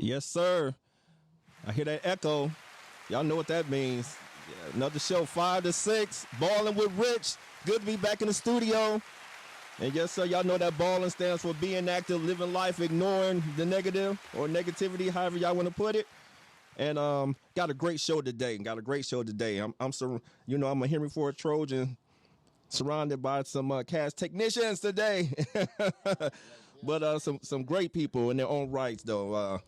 Yes, sir. I hear that echo. Y'all know what that means. Yeah, another show, 5 to 6, Ballin' with RiCH. Good to be back in the studio. And yes, sir, y'all know that ballin' stands for being active, living life, ignoring the negative or negativity, however y'all want to put it. And got a great show today. I'm a Henry Ford Trojan, surrounded by some cast technicians today. But some great people in their own rights, though.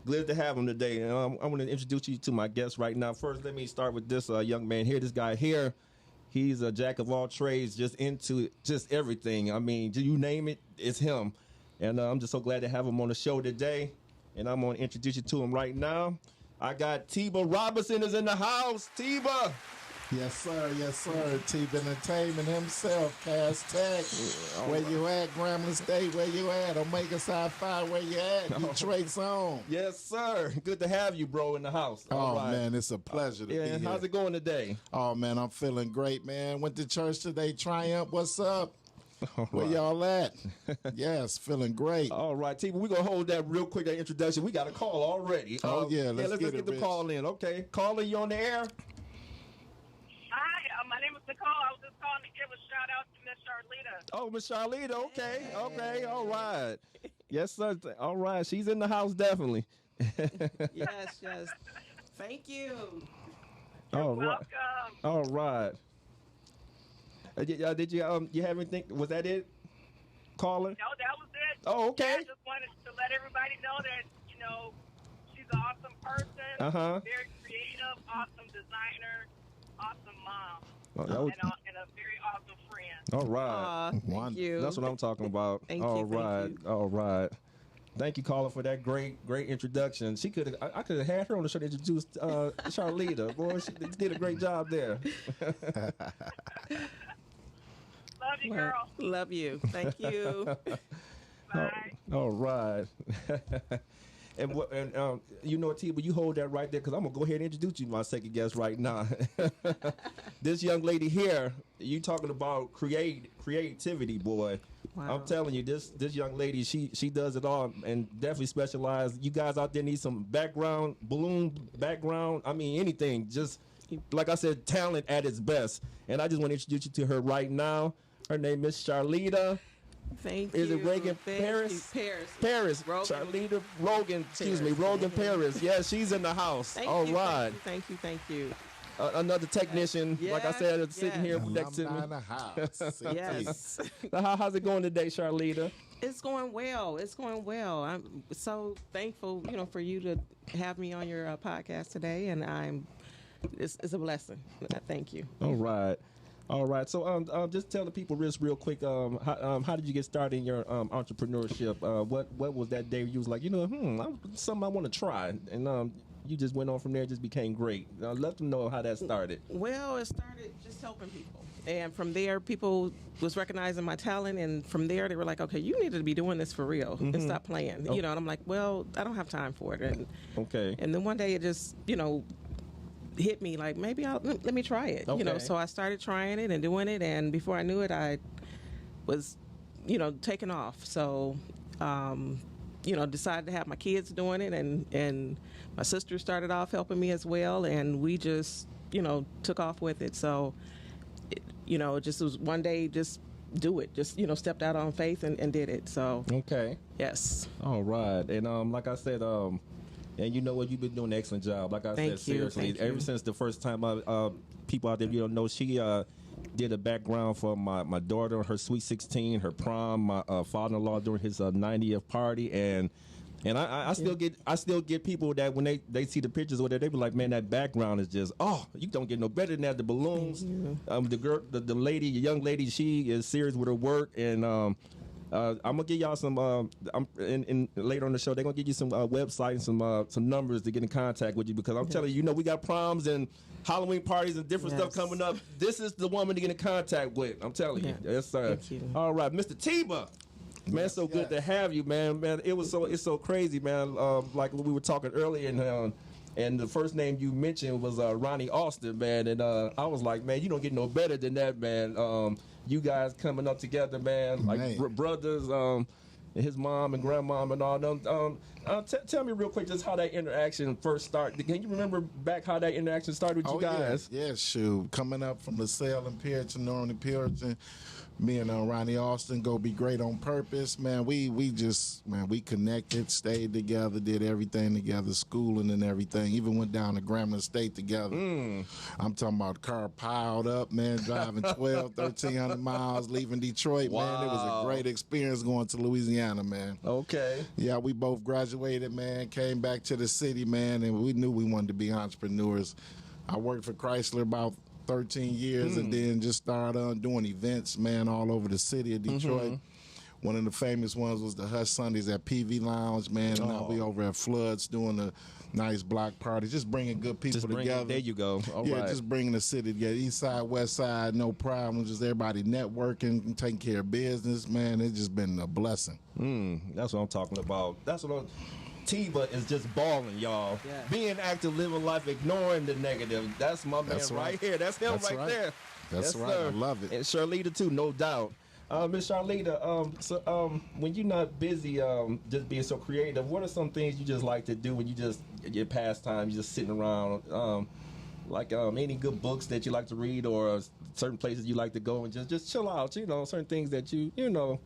Glad to have them today. I want to introduce you to my guest right now. First, let me start with this young man here. This guy here, he's a jack of all trades, just into just everything. I mean, you name it, it's him. And I'm just so glad to have him on the show today. And I'm going to introduce you to him right now. I got Teba Robinson is in the house. Teba. Yes, sir. Yes, sir. Teba Entertainment himself, Cast Tech. Where you at? Grambling State, where you at? Omega Sci-Fi, where you at? Detroit's home. Yes, sir. Good to have you, bro, in the house. All right. Man, it's a pleasure to be here. How's it going today? Oh, man, I'm feeling great, man. Went to church today. Triumph, what's up? Right. Where y'all at? Yes, feeling great. All right, Teba, we're going to hold that real quick, that introduction. We got a call already. Let's get the call in. Okay, caller, you on the air? Hi, my name is Nicole. I was just calling to give a shout out to Miss Charlita. Oh, Miss Charlita. Okay, all right. Yes, sir. All right, she's in the house, definitely. Yes. Thank you. You're welcome. All right. Did you have anything? Was that it, caller? No, that was it. Oh, okay. I just wanted to let everybody know that, she's an awesome person. Very creative, awesome designer, awesome mom, and a very awesome friend. All right. Thank you. That's what I'm talking about. Thank All you. right. Thank you, caller, for that great introduction. I could have had her on the show to introduce Charlita. Boy, she did a great job there. Love you, girl. Love you. Thank you. Bye. All right. And Teba, you hold that right there, because I'm gonna go ahead and introduce you to my second guest right now. This young lady here, you talking about creativity, boy. Wow. I'm telling you, this young lady, she does it all, and definitely specialized. You guys out there need some background, balloon background. I mean, anything. Just like I said, talent at its best. And I just want to introduce you to her right now. Her name is Charlita. Thank you. Is it Reagan Paris? Paris. Charlita Rogan. Excuse me, Rogan Paris. Yeah, she's in the house. Thank you. Another technician, like I said, sitting here next to me. In the house. Yes. How's it going today, Charlita? It's going well. I'm so thankful, for you to have me on your podcast today, and it's a blessing. Thank you. All right. So, just tell the people real quick. How did you get started in your entrepreneurship? What was that day you was like, something I want to try, and you just went on from there, just became great. Let them know how that started. Well, it started just helping people, and from there, people was recognizing my talent, and from there, they were like, okay, you needed to be doing this for real, and stop playing, And I'm like, well, I don't have time for it, and then one day it just, hit me like, maybe let me try it. So I started trying it and doing it, and before I knew it, I was taking off. So decided to have my kids doing it, and my sister started off helping me as well, and we just took off with it. So it just was one day, just do it, just stepped out on faith and did it. So yes. All right. And like I said, and you know what, you've been doing an excellent job. Like I said, seriously, ever since the first time people out there, know, she did a background for my daughter, her Sweet 16, her prom, my father-in-law during his 90th party, and I still get people that when they see the pictures or that, they be like, man, that background is just, you don't get no better than that. The balloons, the girl, the lady, the young lady, she is serious with her work, and I'm gonna give y'all some. Later on the show, they're gonna give you some website and some numbers to get in contact with you, because I'm telling you, we got proms and Halloween parties and different stuff coming up. This is the woman to get in contact with. I'm telling you. Yes, sir. Thank you. All right, Mr. Teba. Man, so good to have you, man. Man, it's so crazy, man. Like we were talking earlier, and the first name you mentioned was Ronnie Austin, man. And I was like, man, you don't get no better than that, man. You guys coming up together, man, like brothers. his mom and grandmom and all them. Tell me real quick just how that interaction first started. Can you remember back how that interaction started with you guys? Yeah, shoot. Coming up from LaSalle and Puritan, Norman and Puritan, me and Ronnie Austin go be great on purpose, man. We connected, stayed together, did everything together, schooling and everything. Even went down to Grambling State together. I'm talking about car piled up, man, driving 1,300 miles, leaving Detroit, man. It was a great experience going to Louisiana, man. Okay. Yeah, we both graduated, man, came back to the city, man, and we knew we wanted to be entrepreneurs. I worked for Chrysler about 13 years and then just started doing events, man, all over the city of Detroit. One of the famous ones was the Hush Sundays at PV Lounge, man. And now we over at Floods doing a nice block party, just bringing good people together. There you go. All right. Just bringing the city together. East side, west side, no problem. Just everybody networking, taking care of business, man. It's just been a blessing. That's what I'm talking about. Teba is just balling, y'all. Yeah. Being active, living life, ignoring the negative. That's my man right here. That's him right there. That's right. Sir. I love it. And Charlita too, no doubt. Miss Charlita, when you're not busy just being so creative, what are some things you just like to do when you just your pastime, you just sitting around? Any good books that you like to read, or certain places you like to go and just chill out? Certain things that you know.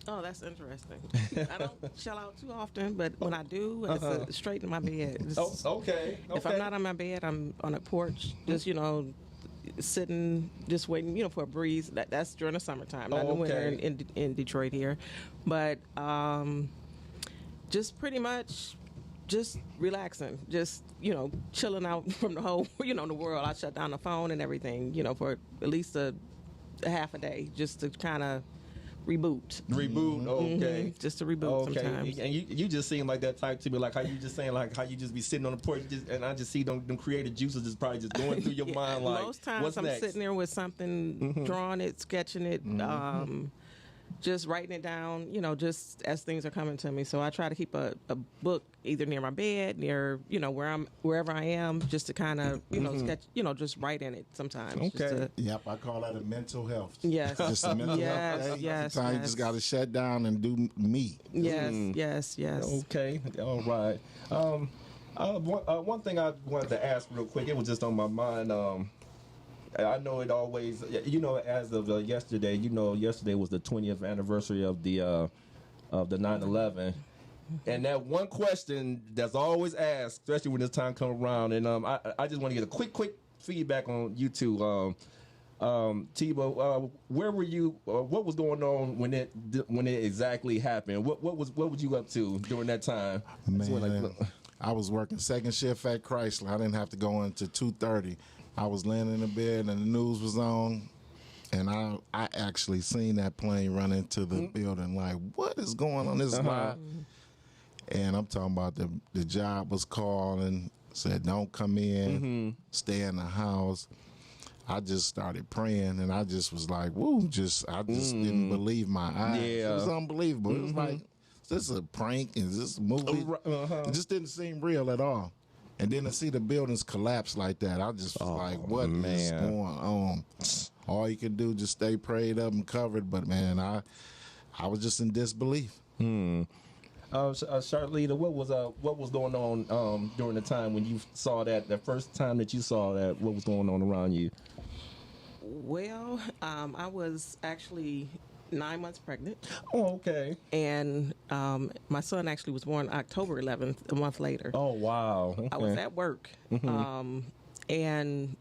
Oh, that's interesting. I don't chill out too often, but when I do, it's straight in my bed. Okay. If I'm not on my bed, I'm on a porch, just, sitting, just waiting, for a breeze. That's during the summertime, not in the winter in Detroit here. But just pretty much just relaxing, just, chilling out from the whole, the world. I shut down the phone and everything, for at least a half a day, just to kind of reboot. Okay. Just to reboot sometimes. And you just seem like that type to me, like how you just saying, like how you just be sitting on the porch, and I just see them creative juices just probably just going through your mind. Like, most times what's I'm next? sitting there with something, drawing it, sketching it, just writing it down, just as things are coming to me. So I try to keep a book either near my bed, near, wherever I am, just to kind of, sketch, just write in it sometimes. Okay. Yep, I call that a mental health. Yes. Just a mental health. Yes. Sometimes you just got to shut down and do me. Yes. Okay. All right. One thing I wanted to ask real quick, it was just on my mind. I know it always, as of yesterday, yesterday was the 20th anniversary of the 9/11, and that one question that's always asked, especially when this time comes around, and I just want to get a quick feedback on you two. Teba, where were you? What was going on when it exactly happened? What was you up to during that time? Man, I was working second shift at Chrysler. I didn't have to go into 2:30. I was laying in the bed and the news was on, and I actually seen that plane run into the building. Like, what is going on? This is live. And I'm talking about the job was calling, said don't come in, stay in the house. I just started praying, and I just was like, woo, I just didn't believe my eyes. Yeah. It was unbelievable. It was like, is this a prank? Is this a movie? It just didn't seem real at all. And then to see the buildings collapse like that, I just was like, what is going on? All you can do, just stay prayed up and covered. But, man, I was just in disbelief. Charlita, what was going on during the time when you saw that, the first time that you saw that, what was going on around you? Well, I was actually 9 months pregnant. Oh, okay. And my son actually was born October 11th, a month later. Oh, wow. Okay. I was at work. And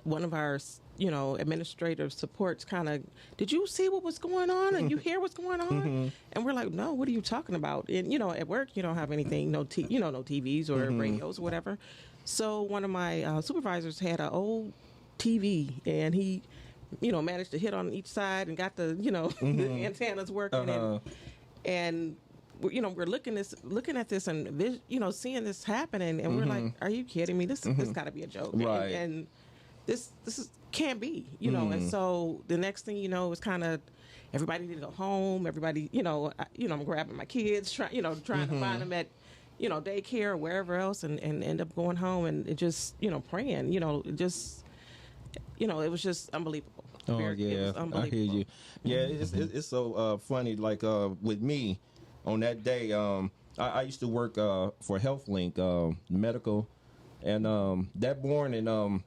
one of our, administrative supports kind of, did you see what was going on? And you hear what's going on? And we're like, no, what are you talking about? And, at work, you don't have anything, no TVs or radios or whatever. So one of my supervisors had an old TV, and he managed to hit on each side and got the, the antennas working. And we're looking at this and, seeing this happening. And we're like, are you kidding me? This got to be a joke. Right. And this can't be, And so the next thing it's kind of, everybody need to go home. Everybody, I'm grabbing my kids, trying to find them at, daycare or wherever else, and end up going home and just, praying, it was just unbelievable. Oh yeah, I hear you. Yeah, it's so funny. Like with me, on that day, I used to work for HealthLink medical, and that morning,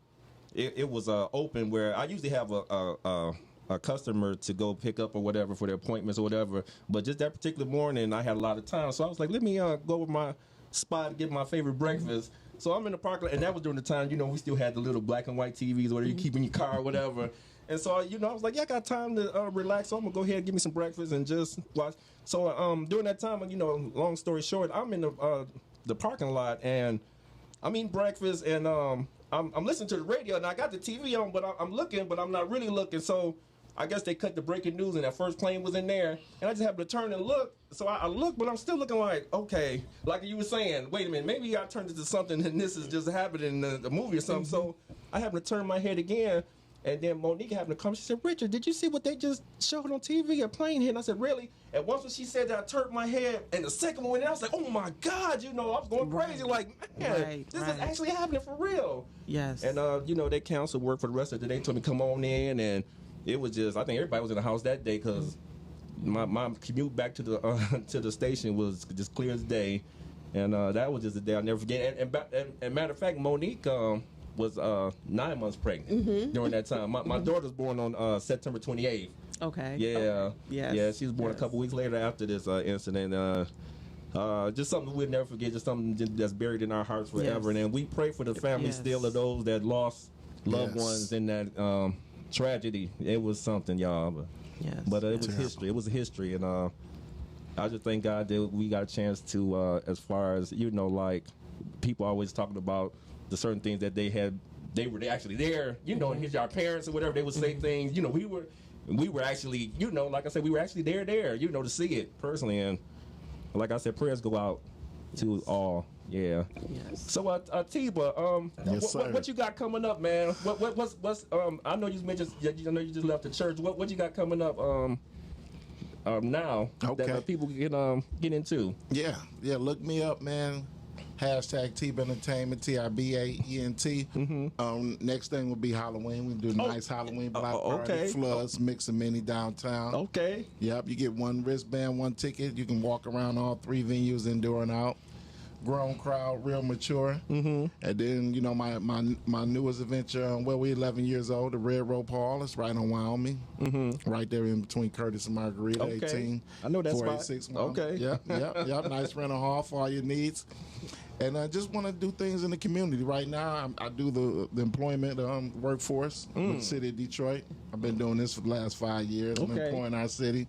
it was open where I usually have a customer to go pick up or whatever for their appointments or whatever. But just that particular morning, I had a lot of time, so I was like, let me go over my spot and get my favorite breakfast. So I'm in the parking lot, and that was during the time, we still had the little black and white TVs, whatever you keep in your car or whatever. And so, I was like, yeah, I got time to relax, so I'm going to go ahead and give me some breakfast and just watch. So during that time, long story short, I'm in the parking lot, and I'm eating breakfast, and I'm listening to the radio, and I got the TV on, but I'm looking, but I'm not really looking. So I guess they cut the breaking news, and that first plane was in there, and I just happened to turn and look. So I look, but I'm still looking like, okay, like you were saying, wait a minute, maybe I turned into something, and this is just happening in the movie or something. So I happened to turn my head again, and then Monique happened to come. She said, Richard, did you see what they just showed on TV? A plane hit. And I said, really? And once when she said that, I turned my head, and the second one, I was like, oh my God, I was going crazy. Like, man, this is actually happening for real. Yes. And, they canceled work for the rest of the day, told me to come on in, and it was just, I think everybody was in the house that day because my commute back to the station was just clear as day. And that was just a day I'll never forget. And matter of fact, Monique was 9 months pregnant during that time. My daughter was born on September 28th. Okay. Yeah. Okay. Yes. Yeah, she was born a couple weeks later after this incident. Just something we'll never forget, just something that's buried in our hearts forever. And then we pray for the family still of those that lost loved ones in that tragedy. It was something, y'all. But it was history. It was a history. And I just thank God that we got a chance to, as far as, like, people always talking about the certain things that they were actually there, and here's our parents or whatever, they would say things, we were actually, like I said, we were actually there, to see it personally. And like I said, prayers go out to all. Yeah. Yes. So, Teba, what you got coming up, man? What's I know you mentioned, you just left the church. What you got coming up now that people can get into? Yeah. Look me up, man. Hashtag Teba Entertainment, TIBAENT. Next thing will be Halloween. We do a nice Halloween block party. Floods, Mix and Mini downtown. Okay. Yep, you get one wristband, one ticket. You can walk around all three venues, indoor and out. Grown crowd, real mature. And then, my newest adventure, we're 11 years old, the Red Rope Hall. It's right on Wyoming. Right there in between Curtis and Margarita, 18. I know that's 486 Okay. Yep. Nice rental hall for all your needs. And I just want to do things in the community. Right now, I do the employment workforce with the city of Detroit. I've been doing this for the last 5 years. I'm employing our city.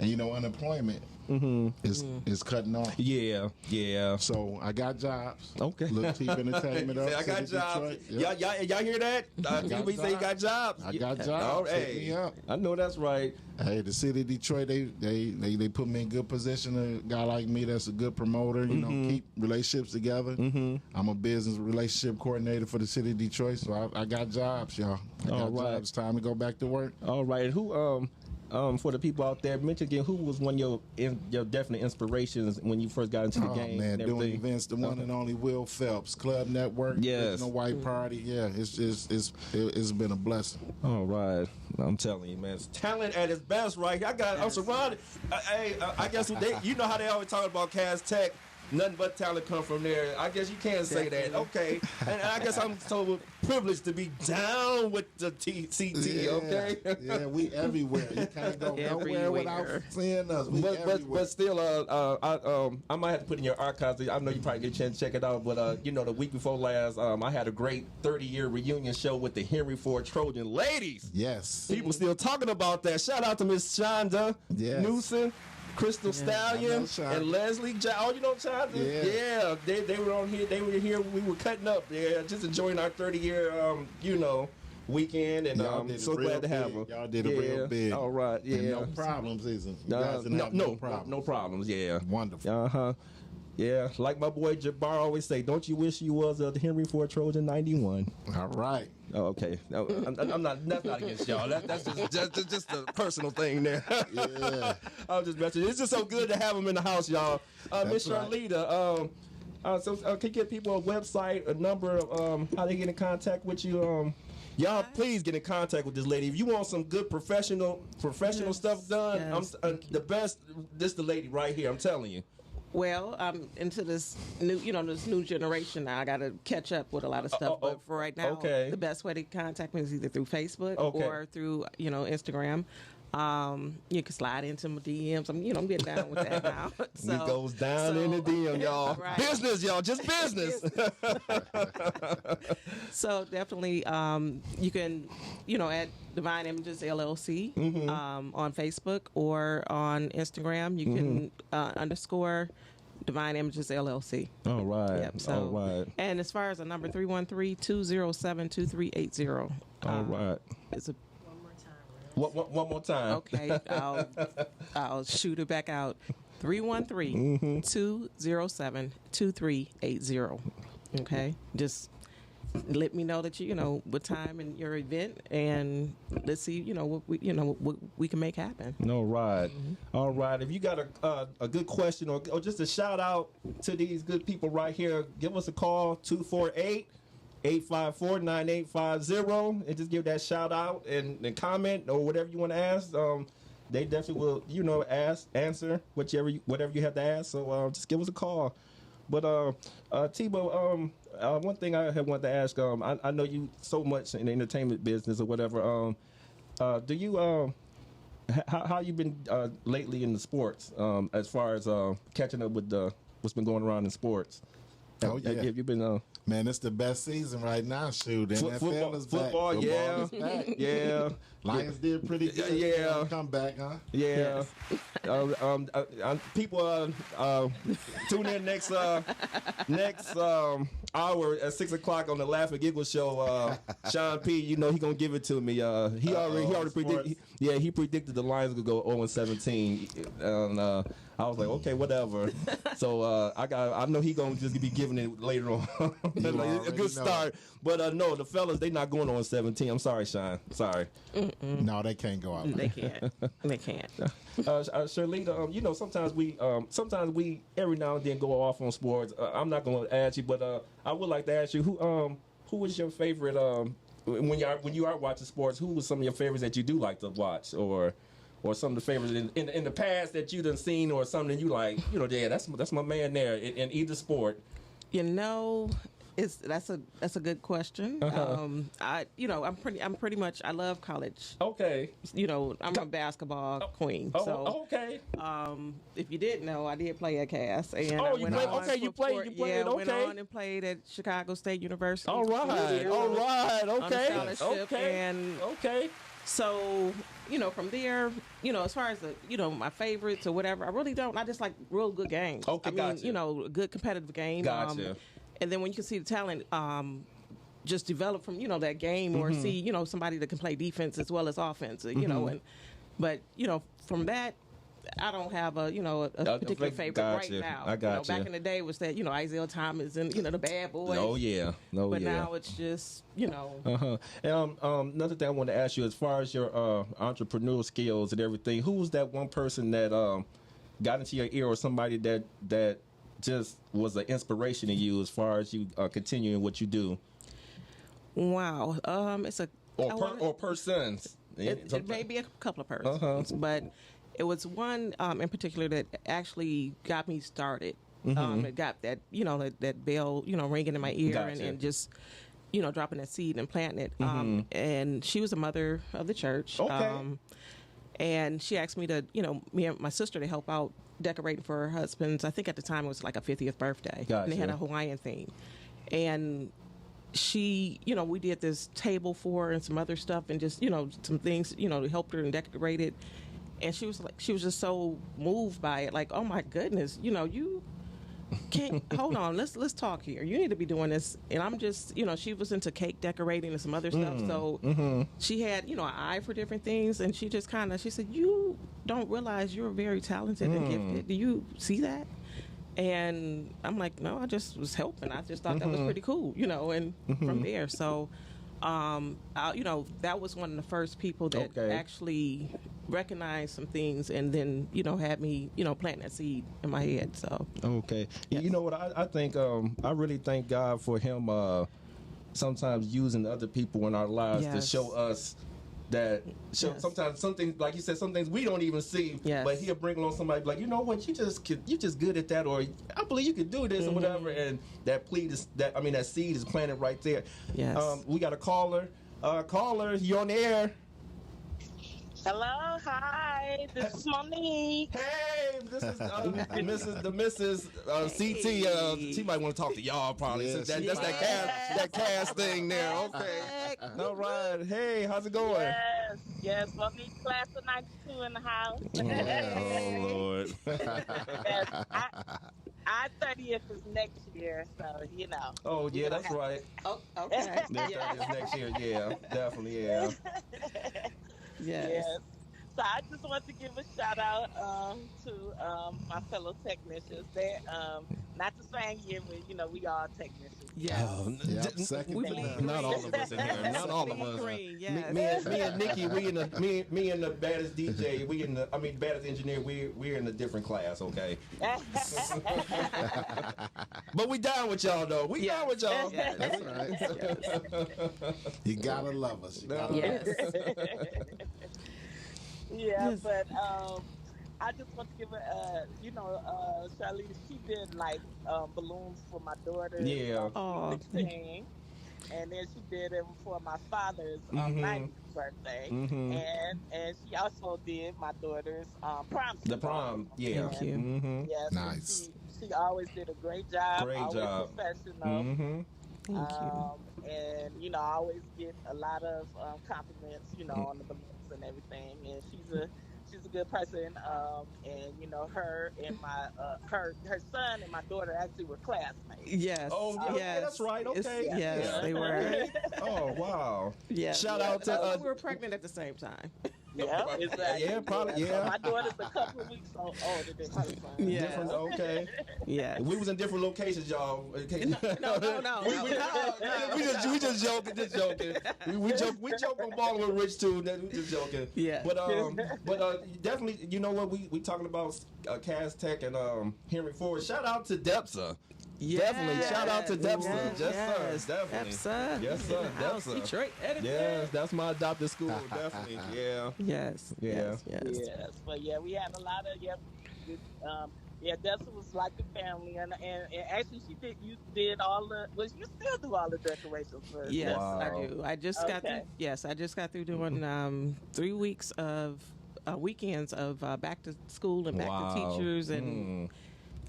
And, unemployment is cutting off. Yeah. So I got jobs. Okay. Look, Teba Entertainment up. I got jobs. Yep. Y'all hear that? We say you got jobs. I got jobs. Oh, hey, I know that's right. Hey, the city of Detroit, they put me in good position. A guy like me that's a good promoter, keep relationships together. I'm a business relationship coordinator for the city of Detroit, so I got jobs, y'all. I got jobs. Time to go back to work. All right. And who for the people out there, mention again, who was one of your definite inspirations when you first got into the game? Man, doing events, the one and only Will Phelps, Club Network, Original White Party. Yeah, it's been a blessing. All right, I'm telling you, man, it's talent at its best, right? I'm surrounded. I guess you know how they always talk about Cass Tech. Nothing but talent come from there. I guess you can't say that. Okay. And I guess I'm so privileged to be down with the CT, okay? Yeah, we everywhere. You can't go nowhere without seeing us. But still, I might have to put in your archives. I know you probably get a chance to check it out, but, the week before last, I had a great 30-year reunion show with the Henry Ford Trojan ladies. Yes. People still talking about that. Shout out to Miss Shonda Newsom. Crystal Stallion and Leslie. Oh, you know Chonda? Yeah. They were on here. They were here. We were cutting up. Yeah, just enjoying our 30-year, weekend, and so glad to have them. Y'all did it real big. All right. Yeah. And no problems, either. No problems. No problems. Yeah. Wonderful. Yeah, like my boy Jabbar always say, don't you wish you was a Henry Ford Trojan 91? All right. Oh, okay. No, I'm not. That's not against y'all. That's just a personal thing there. Yeah. I'm just messing. It's just so good to have them in the house, y'all. Miss Charlita, can you give people a website, a number of how they get in contact with you? Y'all, please get in contact with this lady. If you want some good professional stuff done, the best. This the lady right here. I'm telling you. Well, I'm into this new generation now. I got to catch up with a lot of stuff. But for right now, the best way to contact me is either through Facebook or through Instagram. You can slide into my DMs. I'm getting down with that now. So, it goes down in the DM, y'all. Right. Business, y'all, just business. So definitely, you can, at Divine Images LLC on Facebook or on Instagram. You can underscore Divine Images LLC. All right. Yep, so, all right. And as far as the number 313-207-2380. All right. It's a one more time. Okay, I'll shoot it back out. 313-207-2380. Okay, just let me know that what time in your event, and let's see what we can make happen. All right. All right. If you got a good question or just a shout out to these good people right here, give us a call 248-854-9850 and just give that shout out and comment or whatever you want to ask. They definitely will, answer whatever you have to ask. So just give us a call. But Teba, one thing I had wanted to ask, I know you so much in the entertainment business or whatever. Do you how you been lately in the sports as far as catching up with what's been going around in sports? Oh yeah, have you been? Man, it's the best season right now. Shoot, NFL is back. Football is back. Yeah. Lions did pretty good. Yeah, come back, huh? Yeah. People tune in next hour at 6:00 on the Laugh and Giggle show. Sean P, he gonna give it to me. He already predicted. He predicted the Lions would go 0-17, and I was like, okay, whatever. So I know he gonna just be giving it later on. A good start. But no, the fellas, they not going on 17. I'm sorry, Sean. Sorry. No, they can't go out. They can't. They can't. Sherlita, sometimes we every now and then go off on sports. I'm not going to ask you, but I would like to ask you who was your favorite when you are watching sports. Who was some of your favorites that you do like to watch, or some of the favorites in the past that you done seen, or something you like? Yeah, that's my man there in either sport. That's a good question. I'm pretty much, I love college. Okay. I'm a basketball queen. So okay. If you didn't know, I did play at Cass. And you played. Yeah, went on and played at Chicago State University. All right. Okay. On a scholarship. Okay. So, from there, as far as my favorites or whatever, I really don't. I just like real good games. Okay, gotcha. A good competitive game. Gotcha. And then when you can see the talent just develop from, that game, or see, somebody that can play defense as well as offense, but from that, I don't have a particular favorite right now. I got you. Back in the day was that, Isaiah Thomas and, the bad boys. Oh, yeah. But now it's just, And another thing I want to ask you, as far as your entrepreneurial skills and everything, who was that one person that got into your ear, or somebody that just was an inspiration to you as far as you continuing what you do? Wow. It's a... Or persons. It may be a couple of persons, but it was one in particular that actually got me started. It got that, that bell, ringing in my ear. Gotcha. and just, dropping that seed and planting it. And she was a mother of the church. Okay. And she asked me to, me and my sister to help out decorating for her husband's, I think at the time it was like a 50th birthday. Gotcha. And they had a Hawaiian theme. And she, we did this table for her and some other stuff, and just, some things, to help her and decorate it. And she was just so moved by it. Like, oh my goodness, you can't, hold on, let's talk here. You need to be doing this. And I'm just, she was into cake decorating and some other stuff. So she had, an eye for different things. And she just she said, you don't realize you're very talented and gifted. Do you see that? And I'm like, no, I just was helping. I just thought that was pretty cool, and from there. So, that was one of the first people that actually recognized some things, and then, had me, plant that seed in my head. So. Okay. Yes. You know what? I think, I really thank God for him, sometimes using other people in our lives to Yes. show us that Yes. sometimes some things, like you said, some things we don't even see. Yes. But he'll bring along somebody like, you know what, you just good at that, or I believe you could do this or whatever, and that that seed is planted right there. Yes. We got a caller. Caller, you on the air? Hello, hi. This is Monique. Hey, this is the Mrs. CT. She might want to talk to y'all probably. Yeah, That's that cast thing there. Okay. All right. Hey, how's it going? Yes. Monique, class of 92 in the house. Oh Lord. Yes, I 30th is next year, so you know. Oh yeah, that's right. Oh, okay. That is next year. Yeah, definitely. Yeah. Yes. So I just want to give a shout out to my fellow technicians. They not the same year, but you know we all technicians. Yes. Second We time. believe Not all of us in here. Not all of us. Green, yes. Me and Nikki, me and the baddest DJ, baddest engineer, we're in a different class, okay? But we down with y'all though. We down with y'all. Yes. That's right. You gotta love us. You gotta Yes. Yeah, Yes. but I just want to give Charlene, she did like balloons for my daughter. Yeah. Aw. 16. And then she did it for my father's 90th birthday. And she also did my daughter's prom. The prom, yeah. Thank you. Mm-hmm. Yes, Nice. She always did a great job. Great always job. professional. Mm-hmm. Thank you. And I always get a lot of compliments, on the balloons and everything. And she's a good person. And her and my her son and my daughter actually were classmates. Yes. Oh, yeah, yes. that's right. Okay. Yes, Yeah. they were. Okay. Oh, wow. Yes. Shout out to we were pregnant at the same time. Yeah, exactly. Yeah, probably. So Yeah. my daughter's a couple of weeks older than her son. Yeah. Different. Okay. Yes. We was in different locations, y'all. Okay. No. We just joking. Just joking. We joke on balling with Rich too. We just joking. Yeah. But definitely, you know what, we talking about Cas Tech and Henry Ford. Shout out to Depsa. Yes. Definitely. Shout out to Depsa. Yes. Yes, sir. Definitely. Depsa. Yes, sir. House, Depsa. Detroit, Edison. Yes, that's my adopted school. Definitely. Yeah. Yes. Yeah. Yes. Yes, but yeah, we had a lot of Dessa was like a family, and actually you still do all the decorations for us. Yes, Wow. I do. I just got through. Okay. Yes, I just got through doing 3 weeks of weekends of back to school and back Wow. to teachers, and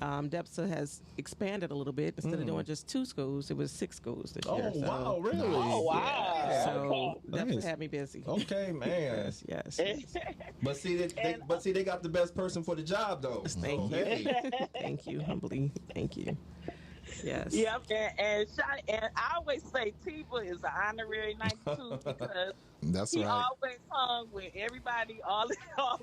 DEPSA has expanded a little bit. Instead of doing just 2 schools, it was 6 schools this year. Oh, So, wow, really? Oh, wow. Yeah. So DEPSA Nice. had me busy. Okay, man. Yes. But see, they got the best person for the job, though. Thank you. Hey. Thank you, humbly. Thank you. Yes. Yep, and I always say Teba is an honorary 92 because That's he right. always hung with everybody, all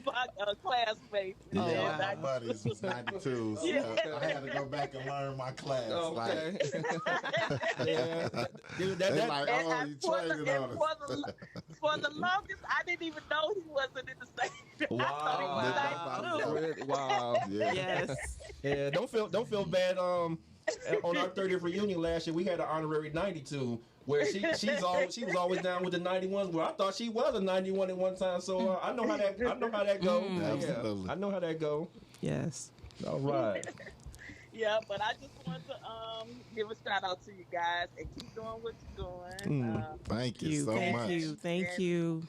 my classmates. Yeah, Oh, all wow. my buddies was 92, so Yeah. I had to go back and learn my class. Okay. Yeah. Dude, They that, like, oh, you training on us. For the longest, I didn't even know he wasn't in the same. I thought he was 92. Really? Wow. Yeah. Yes. Yeah, don't feel bad. On our 30th reunion last year, we had an honorary 92, where she was always down with the 91s. Where I thought she was a 91 at one time, so I know how that go. Absolutely. Yeah, I know how that go. Yes. All right. Yeah, but I just want to give a shout out to you guys and keep doing what you're doing. Thank you so much. Thank you.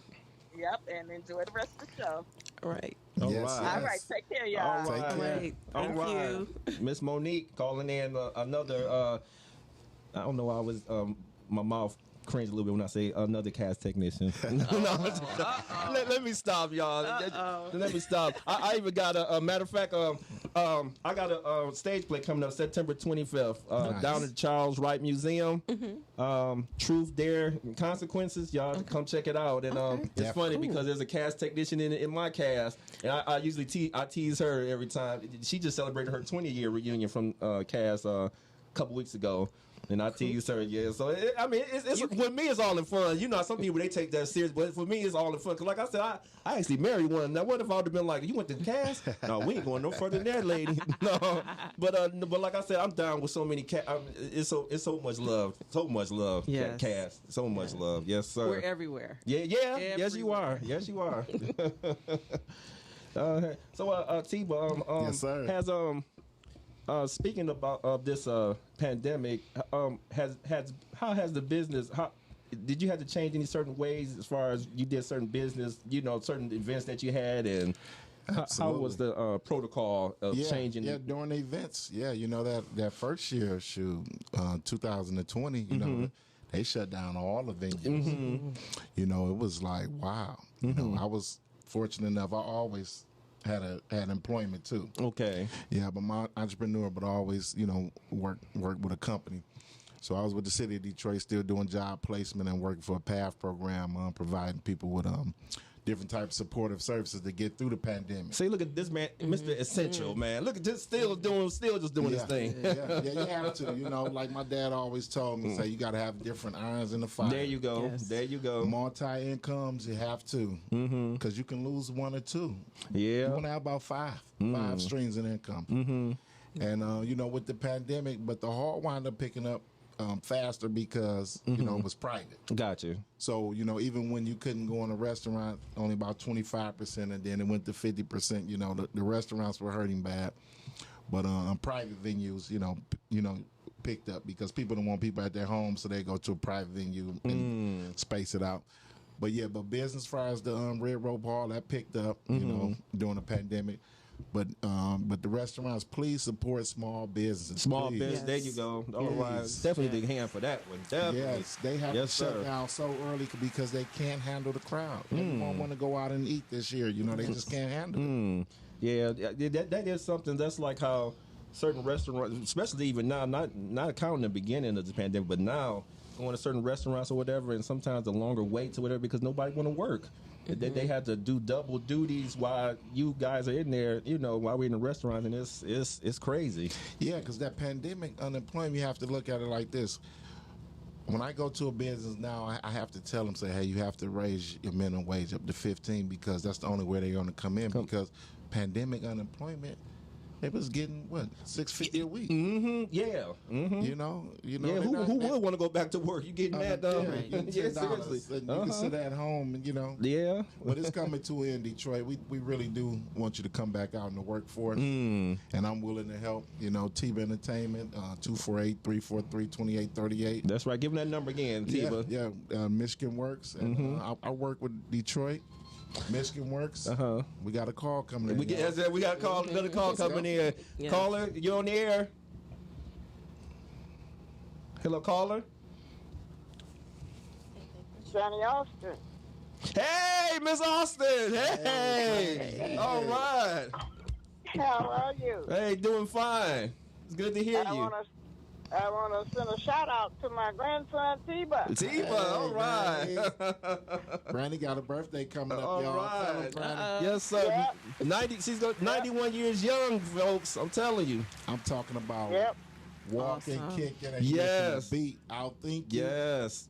Yep, and enjoy the rest of the show. All right. All Yes, right. yes. All right, take care, y'all. All right. All right. All Thank right. you. Miss Monique calling in another. I don't know why I was my mouth cringed a little bit when I say another cast technician. Let me stop, y'all. Let me stop. I even got a matter of fact. I got a stage play coming up September 25th Nice. down at the Charles Wright Museum. Truth, Dare, and Consequences. Y'all come check it out. And it's funny because there's a cast technician in my cast, and I usually tease her every time. She just celebrated her 20-year reunion from cast a couple weeks ago. And I tell you, sir, yeah. So it's with me, it's all in fun. You know, some people they take that serious, but for me, it's all in fun. Cause like I said, I actually married one. Now, what if I would have been like, you went to the cast? No, we ain't going no further than that, lady. No, but like I said, I'm down with so many cast. It's so much love, yes. Cast, so much love. Yes, sir. We're everywhere. Yeah. Everywhere. Yes, you are. So, Teba, yes, sir. Has speaking about this pandemic, how has the business? Did you have to change any certain ways as far as you did certain business? You know, certain events that you had, and how was the protocol of changing? Yeah, during the events. Yeah, you know that first year, 2020. You know, they shut down all the venues. Mm-hmm. You know, it was like wow. You know, I was fortunate enough. I always had employment too. Okay. Yeah, but my entrepreneur, but always, you know, work with a company. So I was with the city of Detroit, still doing job placement and working for a PATH program, providing people with different types of supportive services to get through the pandemic. See, look at this man, Mr. Essential, man. Look at this, still just doing his thing. Yeah, you have to. You know, like my dad always told me, say you got to have different irons in the fire. There you go. Yes. There you go. Multi-incomes, you have to, because you can lose one or two. Yeah. You want to have about five streams of income. And, you know, with the pandemic, but the heart wound up picking up faster because, you know, it was private. Gotcha. So, you know, even when you couldn't go in a restaurant, only about 25%, and then it went to 50%, you know, the restaurants were hurting bad. But private venues, you know, picked up because people don't want people at their home, so they go to a private venue and space it out. But yeah, business as far as the Red Rope Hall, that picked up, you know, during the pandemic. But the restaurants, please support small businesses. Small business, there you go. All right, definitely big hand for that one. Definitely. Yes, they have to shut down so early because they can't handle the crowd. Everyone want to go out and eat this year. You know, they just can't handle it. Yeah, that is something. That's like how certain restaurants, especially even now, not counting the beginning of the pandemic, but now going to certain restaurants or whatever, and sometimes the longer waits or whatever because nobody want to work. They had to do double duties while you guys are in there, you know, while we're in the restaurant, and it's crazy. Yeah, because that pandemic unemployment, you have to look at it like this. When I go to a business now, I have to tell them, say, hey, you have to raise your minimum wage up to 15 because that's the only way they're going to come in because pandemic unemployment, they was getting what, $6.50 a week. Yeah. You know. Yeah. Who would want to go back to work? You getting that? Yeah, seriously. And you can sit at home, and you know. Yeah. But it's coming to an end, Detroit. We really do want you to come back out in the workforce, and I'm willing to help. You know, Teba Entertainment, 248-343-2838. That's right. Give them that number again, Teba. Yeah. Michigan Works, and I work with Detroit. Michigan Works. We got a call coming in. We got another call coming in. Yeah. Caller, you on the air? Hello, caller. Johnny Austin. Hey, Miss Austin. Hey. All right. How are you? Hey, doing fine. It's good to hear you. I want to send a shout out to my grandson, Teba. All right. Granny got a birthday coming up, y'all. Right. Yes, sir. Yeah. She's 91 years young, folks. I'm telling you. I'm talking about walking, kicking, and beat, out thinking,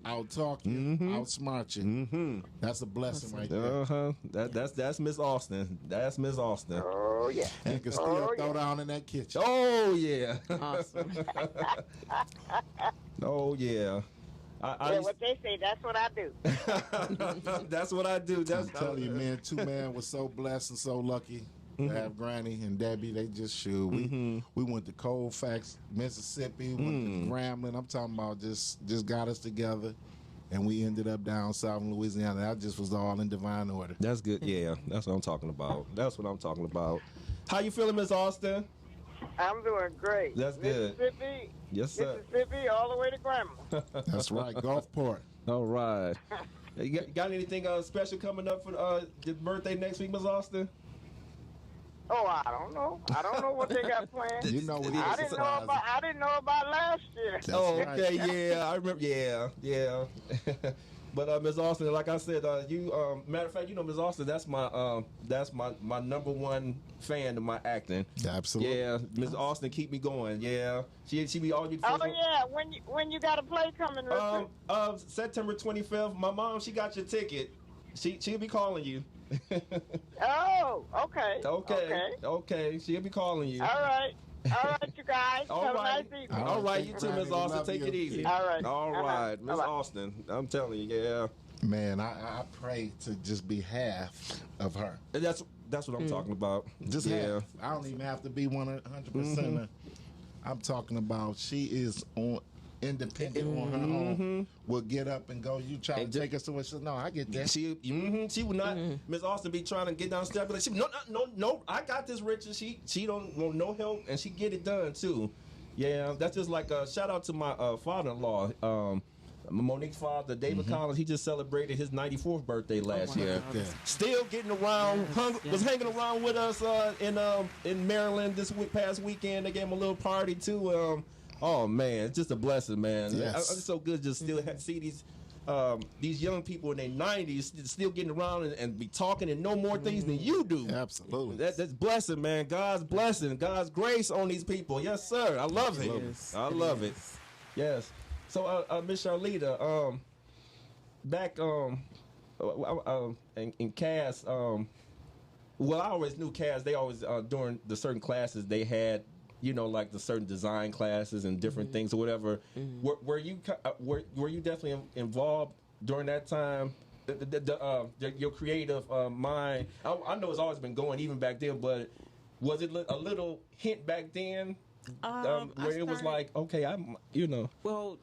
out talking, outsmart you. That's a blessing right there. That's Miss Austin. That's Miss Austin. Oh yeah. And you can still throw down in that kitchen. Oh yeah. Awesome. Oh yeah. What they say, that's what I do. That's what I do. I'm telling you, man, two man was so blessed and so lucky to have Granny and Debbie. They just shoot. We went to Colfax, Mississippi, went to Grambling. I'm talking about just got us together, and we ended up down south in Louisiana. That just was all in divine order. That's good. Yeah, that's what I'm talking about. How you feeling, Miss Austin? I'm doing great. That's good. Mississippi. Yes, sir. Mississippi all the way to Grambling. That's right. Gulfport. All right. You got anything special coming up for the birthday next week, Miss Austin? Oh, I don't know. I don't know what they got planned. You know what I didn't know about last year. That's okay, right. yeah, I remember. Yeah. But Ms. Austin, like I said, you matter of fact, you know, Ms. Austin, that's my number one fan of my acting. Absolutely. Yeah, Ms. Austin, keep me going. Yeah, she be all you. Oh yeah, when you got a play coming, Richard? September 25th. My mom, she got your ticket. She'll be calling you. Oh, okay. Okay. She'll be calling you. All right, you guys. Have a nice evening. All right, you too, Ms. Austin. Take it easy. All right, Ms. Austin. I'm telling you, yeah. Man, I pray to just be half of her. That's what I'm talking about. Just half. I don't even have to be 100%. I'm talking about she is independent on her own. Will get up and go. You try to take us to what she says. No, I get that. She would not. Miss Austin be trying to get downstairs, but no. I got this, Richard. She don't want no help, and she get it done too. Yeah, that's just like a shout out to my father-in-law. Monique's father, David Collins, he just celebrated his 94th birthday last year. Yeah. Still getting around, was hanging around with us in Maryland this past weekend. They gave him a little party too. Oh man, it's just a blessing, man. Yes. It's so good just still see these young people in their 90s still getting around and be talking and know more things than you do. Absolutely. That's blessing, man. God's blessing, God's grace on these people. Yes, sir. I love it. I love it. Yes. So, Miss Charlita, back in Cass, well, I always knew Cass. They always during the certain classes they had, you know, like the certain design classes and different things or whatever. Were you definitely involved during that time? Your creative mind. I know it's always been going even back then, but was it a little hint back then? Where it was like, okay, Well,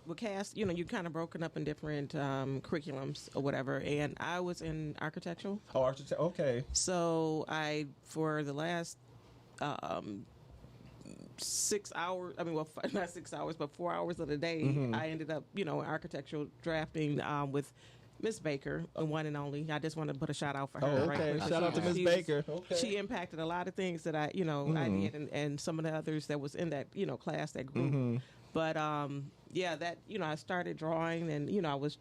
with CAST, you're kind of broken up in different curriculums or whatever, and I was in architectural. Oh, architecture, okay. So for the last 6 hours, not 6 hours, but 4 hours of the day, I ended up, in architectural drafting with Miss Baker, the one and only. I just want to put a shout out for her. Oh, okay. Right, shout out to Miss Baker. Okay. She impacted a lot of things that I did, and some of the others that was in that, class, that group. But that I started drawing, and I was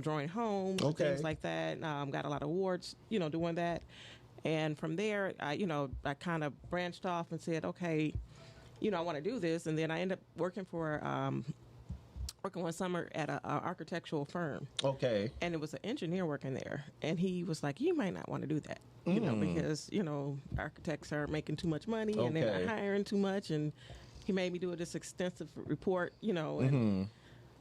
drawing homes, things like that. Got a lot of awards, doing that, and from there, I kind of branched off and said, okay, I want to do this, and then I ended up working one summer at an architectural firm. Okay. And it was an engineer working there. And he was like, you might not want to do that, because, architects are making too much money and they're not hiring too much. And he made me do this extensive report, and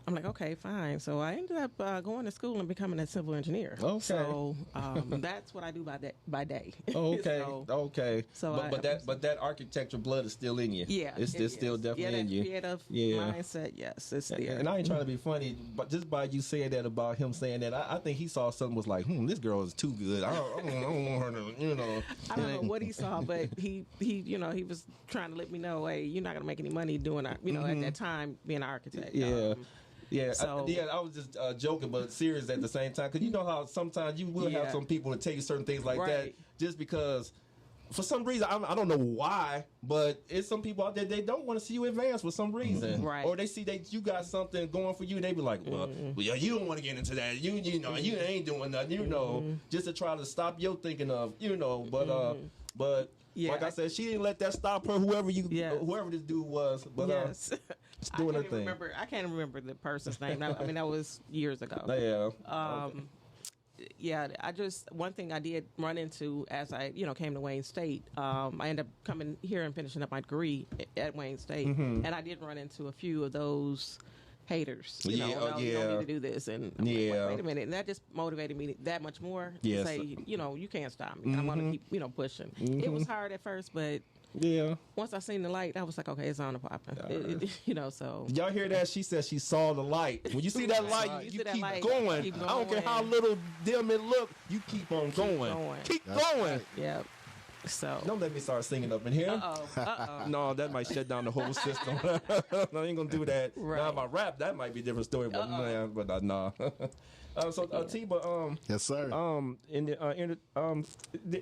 I'm like, okay, fine. So I ended up going to school and becoming a civil engineer. Okay. So that's what I do by day. Okay. Okay. So but that architecture blood is still in you. Yeah. It's still definitely in you. Creative mindset, yes, it's there. And I ain't trying to be funny, but just by you saying that about him saying that, I think he saw something was like, this girl is too good. I don't want her to, I don't know what he saw, but he was trying to let me know, hey, you're not gonna make any money doing at that time being an architect. Yeah. I was just joking, but serious at the same time. Because you know how sometimes you will have some people to tell you certain things like that just because, for some reason, I don't know why, but it's some people out there, they don't want to see you advance for some reason. Right. Or they see that you got something going for you, and they be like, well, you don't want to get into that. You ain't doing nothing, just to try to stop your thinking of, but like I said, she didn't let that stop her. Whoever this dude was, but she's doing her thing. I can't remember the person's name. That was years ago. One thing I did run into as I came to Wayne State. I ended up coming here and finishing up my degree at Wayne State, and I did run into a few of those haters. You don't need to do this, and I'm like, wait a minute, and that just motivated me that much more to say, you can't stop me. I'm gonna keep pushing. It was hard at first, but once I seen the light, I was like, okay, it's on the popping. So y'all hear that? She said she saw the light. When you see that light, you keep going. I don't care how little dim it look. You keep on going. Keep going. Yeah. So don't let me start singing up in here. No, that might shut down the whole system. No, I ain't gonna do that. Right. Now, if I rap, that might be a different story. But man, but nah. Teba, yes, sir.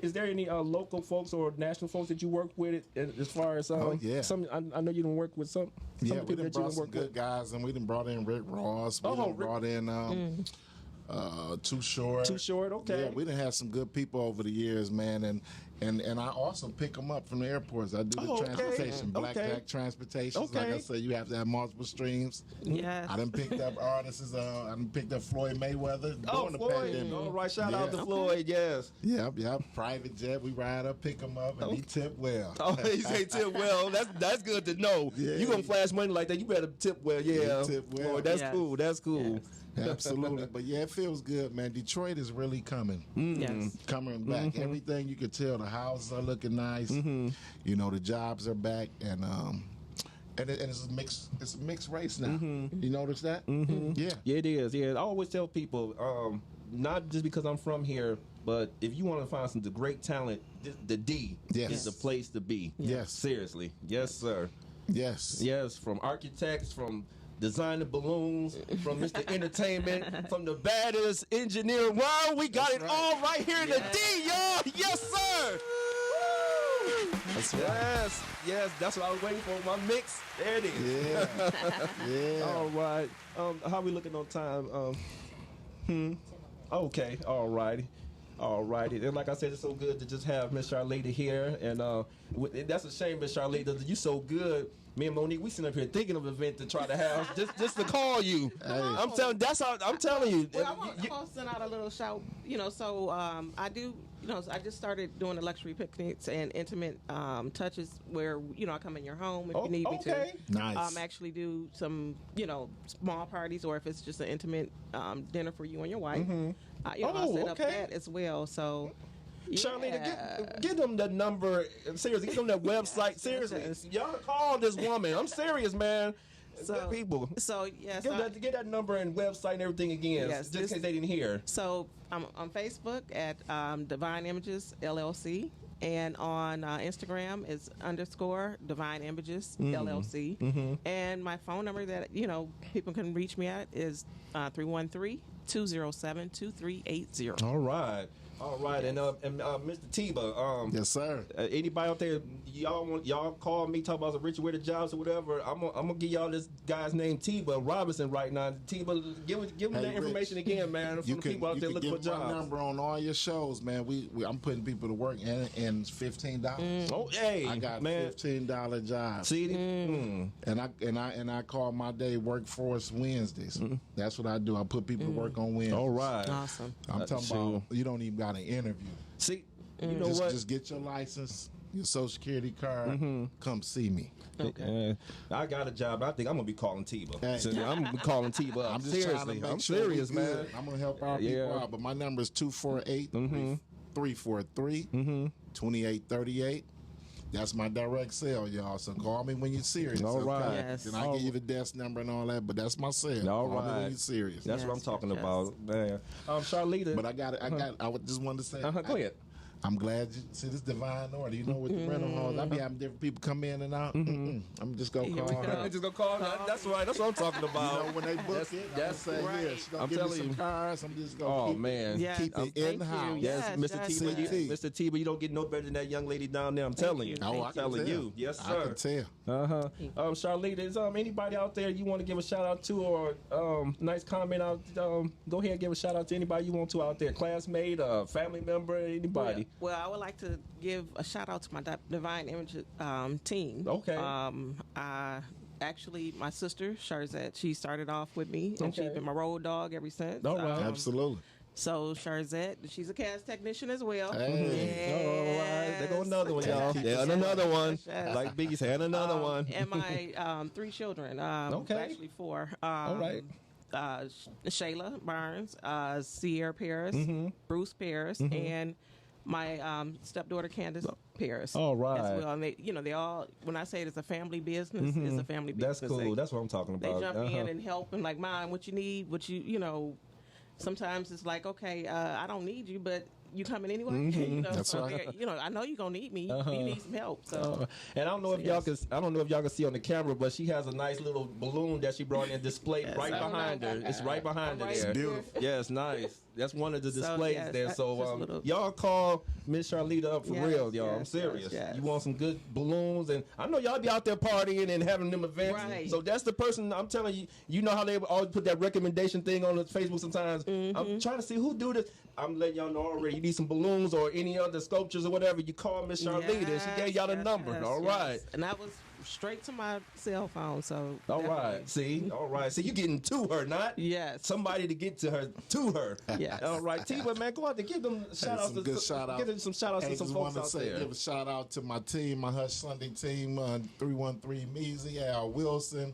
Is there any local folks or national folks that you work with as far as yeah. some? I know you done work with some. Yeah, people we done that you brought done some work good with. guys, and we done brought in Rick Ross. We done brought in Too Short. Too Short, okay. Yeah, we done had some good people over the years, man, and I also pick them up from the airports. I do the transportation, Blackjack Transportation. Okay. Like I said, you have to have multiple streams. yes. I done picked up artists. I done picked up Floyd Mayweather during the Floyd. pandemic. All right, shout out to Yeah. Floyd. Yes. Yep. Private jet. We ride up, pick him up, and he tip well. Oh, he say tip well. That's good to know. Yeah. You gonna flash money like that? You better tip well. Yeah. He tip well. Boy, that's Yes. cool. That's cool. Yes. Absolutely. But yeah, it feels good, man. Detroit is really coming. Yes. Coming back. Everything you could tell, the houses are looking nice. You know, the jobs are back, and it's a mixed race now. You notice that? Yeah. Yeah, it is. Yeah, I always tell people, not just because I'm from here, but if you want to find some great talent, the D Yes. is the place to be. Yes. Seriously. Yes, sir. Yes. Yes, from architects, from designing balloons, from Mr. Entertainment, from the baddest engineer. Wow, we got it all right here in the D, y'all. Yes, sir. That's right. Yes, that's what I was waiting for. My mix. There it is. Yeah. Yeah. All right. How we looking on time? Okay. All righty. And like I said, it's so good to just have Miss Charlotte here. And that's a shame, Miss Charlotte. You so good. Me and Monique, we sitting up here thinking of an event to try to have just to call you. Hey. I'm telling. That's how I'm telling you. Well, I'm gonna send out a little shout. So I do. I just started doing the luxury picnics and intimate touches where I come in your home if you need me to. Nice. Actually do some small parties, or if it's just an intimate dinner for you and your wife. I'll set up that as well. So. Charlene, give them the number. Seriously, give them that website. Seriously, y'all call this woman. I'm serious, man. Good people. So yes, get that number and website and everything again. Yes, just in case they didn't hear. So I'm on Facebook at Divine Images LLC, and on Instagram is _Divine Images LLC, and my phone number that people can reach me at is 313-207-2380. All right, and Mr. Teba, yes, sir. Anybody out there, y'all call me, talk about some Richard Witter jobs or whatever. I'm gonna give y'all this guy's name, Teba Robinson, right now. Teba, give them that information again, man. From the people out there looking for jobs. You can get my number on all your shows, man. I'm putting people to work, and it's $15. Oh, hey, I got man. $15 jobs. See, and I call my day Workforce Wednesdays. That's what I do. I put people to work on Wednesdays. all right. Awesome. I'm talking about you don't even got an interview. See, you know what? Just get your license, your social security card. Come see me. Okay. I got a job. I think I'm gonna be calling Teba. Hey. So I'm gonna be calling Teba up. I'm just Seriously, trying to make I'm sure serious, we man. good. I'm gonna help our people out. But my number is 248-343-2838. That's my direct cell, y'all. So call me when you're serious. All right. Okay? Yes. Then I give you the desk number and all that, but that's my cell. All call me right. when you're serious. That's what I'm Yes, talking yes. about, man. Charlita. But I just wanted to say. Go ahead. I'm glad you see this divine order. You know, with the rental halls, I be having different people come in and out. I'm just gonna call her. Just gonna call. That's right. That's what I'm talking about. You know, when they book that's say, right. yeah, she's gonna I'm give me telling some you. cars. I'm just gonna keep man. Yes. keep it Thank in you. house. Yes, Yes, Mr. yes, Teba, yes. Mr. Teba, you don't get no better than that young lady down there. I'm telling you. you. Oh, I I'm can telling tell. you. Yes, I sir. can tell. Charlene, is anybody out there you want to give a shout out to, or nice comment out? Go ahead and give a shout out to anybody you want to out there, classmate, family member, anybody. Well, I would like to give a shout out to my Divine Image team. Okay. Actually, my sister Sharzette, she started off with me, and Okay. she's been my road dog ever since. All right. Absolutely. So Sharzette, she's a cast technician as well. Hey. All right, there go another one, y'all. Keep Yeah, it and another one. Yes. Like Biggie said, and another one. And my 3 children. Okay. Actually 4. All right. Shayla Barnes, Sierra Paris, Bruce Paris, and my stepdaughter Candace Paris. All right. As well. And they all, when I say it's a family business, it's a family That's business. cool. That's what I'm talking They about. jump in and help and like, Mom, what you need, sometimes it's like, okay, I don't need you, but you coming anyway? That's so right. I know you're gonna need me. You need some help. So, and I don't know if y'all can. I don't know if y'all can see on the camera, but she has a nice little balloon that she brought in displayed right behind her. It's right behind her there. Beautiful. Yes, nice. That's one of the displays there. that's So just a little- y'all call Miss Charlita up for real, y'all. I'm serious. Yes. You want some good balloons, and I know y'all be out there partying and having them events. Right. So that's the person I'm telling you. You know how they always put that recommendation thing on Facebook sometimes. I'm trying to see who do this. I'm letting y'all know already. You need some balloons or any other sculptures or whatever. You call Miss Charlita, and she gave y'all the number. All right. And that was straight to my cell phone. So all right. See, all right. See, you getting to her, not somebody to get to her. Yes. All right, Teba, man, go out there, give them shout outs. Good shout out. Give them some shout outs to some folks out there. Give a shout out to my team, my Hush Sunday team, 313 Measy, Al Wilson.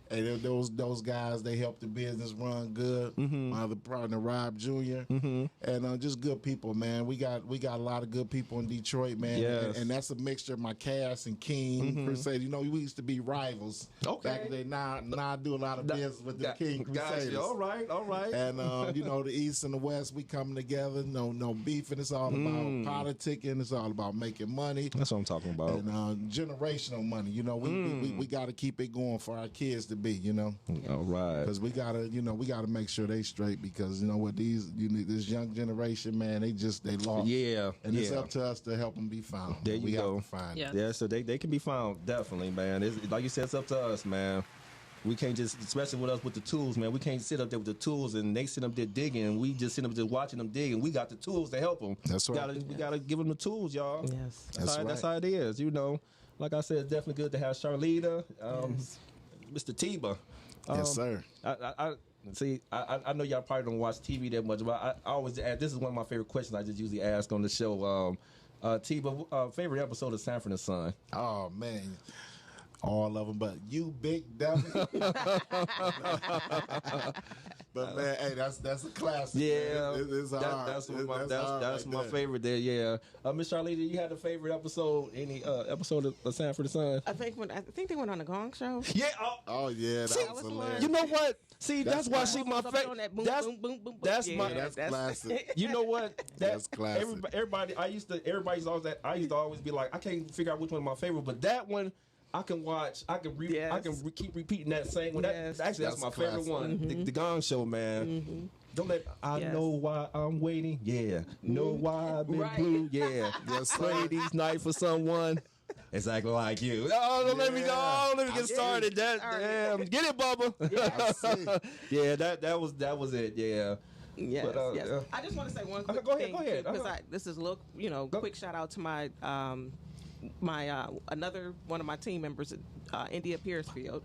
And those guys, they help the business run good. My other partner, Rob Jr. And just good people, man. We got a lot of good people in Detroit, man. Yes. And that's a mixture of my Cass and King Crusaders. You know, we used to be rivals back in the day. Now I do a lot of business with the King Crusaders. Gotcha. All right. And the East and the West, we coming together. No beefing. It's all about politicking. It's all about making money. That's what I'm talking about. And generational money. You know, we got to keep it going for our kids to be. All right. Because we gotta make sure they straight. Because what this young generation, man, they lost. Yeah. And it's up to us to help them be found. There you go. Have to find them. Yeah. So they can be found definitely, man. It's, like you said, it's up to us, man. We can't just, especially with us with the tools, man. We can't sit up there with the tools and they sit up there digging, and we just sit up there watching them dig, and we got the tools to help them. That's right. We gotta give them the tools, y'all. Yes. That's how it is. Like I said, it's definitely good to have Charlita, Mr. Teba. Yes, sir. I know y'all probably don't watch TV that much, but I always ask. This is one of my favorite questions I just usually ask on the show. Teba, favorite episode of Sanford and Son? Oh man, all of them, but you big dummy. But man, hey, that's a classic. Yeah, it's hard. That's my favorite there. Yeah, Miss Charlita, you had a favorite episode? Any episode of Sanford and Son? I think they went on the Gong Show. Yeah. Oh yeah, that was hilarious. You know what? See, that's why she my favorite. That's classic. You know what? That's classic. Everybody, I used to always be like, I can't figure out which one is my favorite, but that one I can watch. I can keep repeating that same one. That's my favorite one. The Gong Show, man. Don't let know why I'm waiting. Yeah. Know why I've been blue. Yeah. Play these nights for someone exactly like you. Oh, don't let me get started. Get it, Bubba. Yeah, that was it. Yeah. Yes, yes. I just want to say one quick thing. Go ahead. Because this is quick shout out to my another one of my team members, India Piercefield.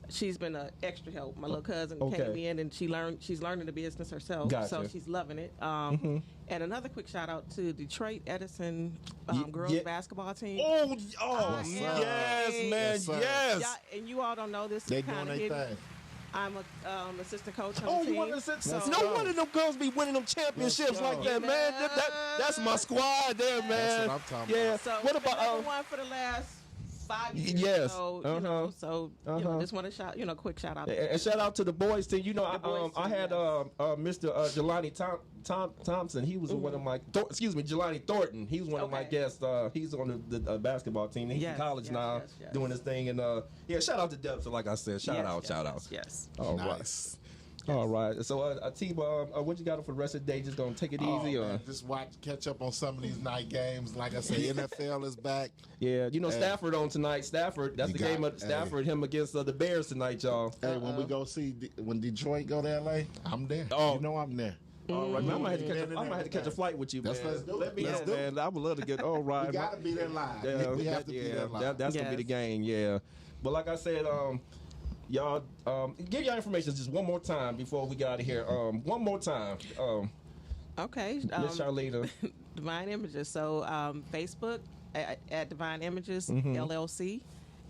She's been an extra help. My little cousin came in and she's learning the business herself, so she's loving it. And another quick shout out to Detroit Edison girls basketball team. Yes, man, yes. And you all don't know this. They doing their thing. I'm a assistant coach on the team. You want to assist? No wonder them girls be winning them championships like that, man. That's my squad there, man. That's what I'm talking about. So what about one for the last 5 years? Yes. So, just want to quick shout out. And shout out to the boys team. I had Mr. Jelani Thompson. He was one of my. Jelani Thornton. He was one of my guests. He's on the basketball team. He's in college now, doing his thing. And shout out to Deb. So like I said, shout out. Yes. All right. All right. So, Teba, what you got for the rest of the day? Just gonna take it easy, or just catch up on some of these night games. Like I said, NFL is back. Yeah, Stafford on tonight. Stafford. That's the game of Stafford. Him against the Bears tonight, y'all. Hey, when we go when Detroit go to LA, I'm there. I'm there. All right, man, I might have to catch a flight with you, man. Let's do it. Let me know, man. I would love to get. All right, we gotta be there live. We have to be there live. That's gonna be the game. Yeah, but like I said, y'all, give y'all information just one more time before we get out of here. One more time. Okay. Miss Charlita. Divine Images. So Facebook at Divine Images LLC,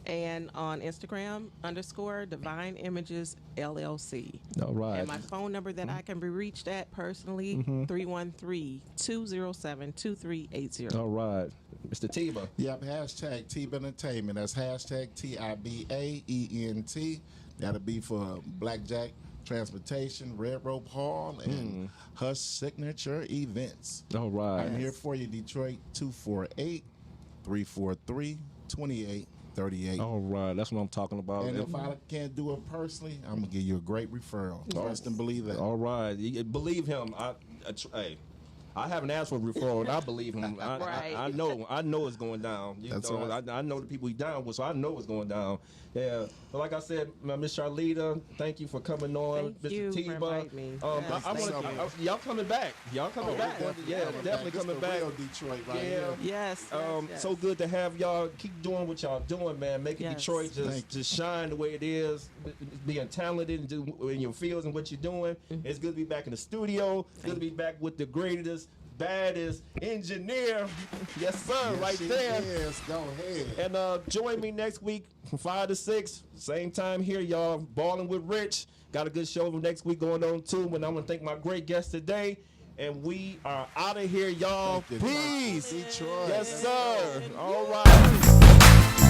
and on Instagram _Divine Images LLC. All right. And my phone number that I can be reached at personally 313-207-2380. All right. Mr. Teba. Yep, #Teba Entertainment. That's #TIBAENT. That'll be for Blackjack Transportation, Red Rope Hall, and Hush Signature Events. All right. I'm here for you, Detroit, 248-343-2838. All right, that's what I'm talking about. And if I can't do it personally, I'm going to give you a great referral. Trust and believe that. All right. Believe him. Hey, I haven't asked for a referral, and I believe him. I know it's going down. That's right. I know the people he's down with, so I know it's going down. Yeah. But like I said, Miss Charlita, thank you for coming on. Thank you Mr. for Teba. inviting me. Y'all coming back. Y'all coming back. Definitely coming back. Real Detroit right here. Yes. So good to have y'all. Keep doing what y'all doing, man. Making Detroit just shine the way it is. Being talented in your fields and what you're doing. It's good to be back in the studio. Good to be back with the greatest, baddest engineer. Yes, sir, right there. Yes, go ahead. And join me next week from 5 to 6. Same time here, y'all. Balling with RiCH. Got a good show next week going on, too. And I want to thank my great guest today. And we are out of here, y'all. Peace. Detroit. Yes, sir. All right.